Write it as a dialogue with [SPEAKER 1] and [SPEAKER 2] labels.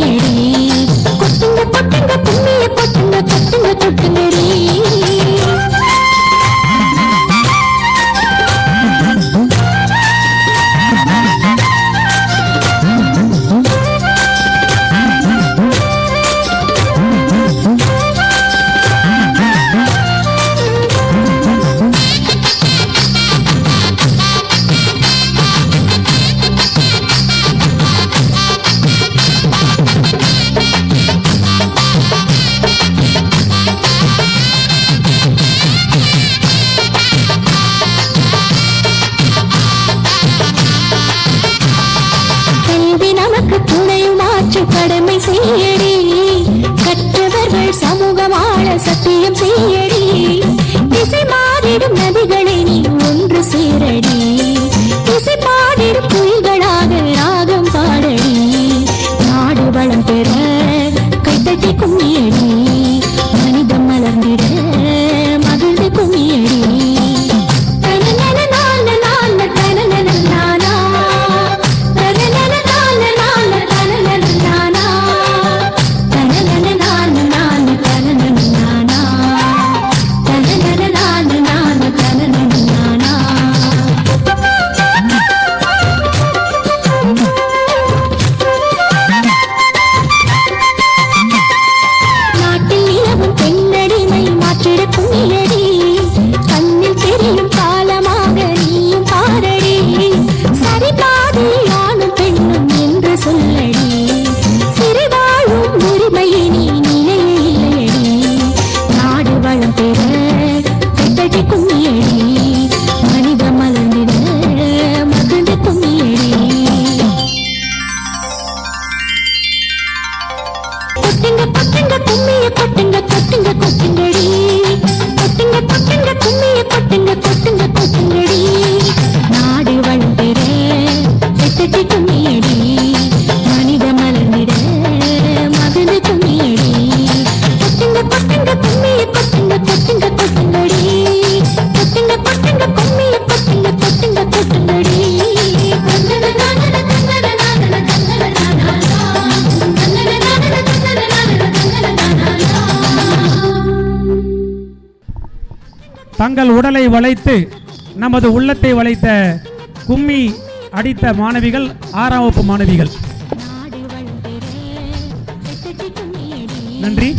[SPEAKER 1] கும்மியடி கொட்டுங்க கொட்டுங்க கும்மிய கொட்டுங்க கொட்டுங்க கொட்டுங்கடி கடமை செய்யடி கற்றவர்கள் சமூகம் ஆள சத்தியம் செய்யடி திசை மாறிடும் நதிகளை நீ ஒன்று சேரடி திசை பாடிடும் புலிகளாக ராகம் பாடடி நாடு வளம் பெற கைத்தட்டி கும்மியடி மனிதம் மலர்ந்திட மகிழ்ந்து கும்மியடி
[SPEAKER 2] தங்கள் உடலை வளைத்து நமது உள்ளத்தை வளைத்த கும்மி அடித்த மாணவிகள் 6ஆம் வகுப்பு மாணவிகள். நன்றி.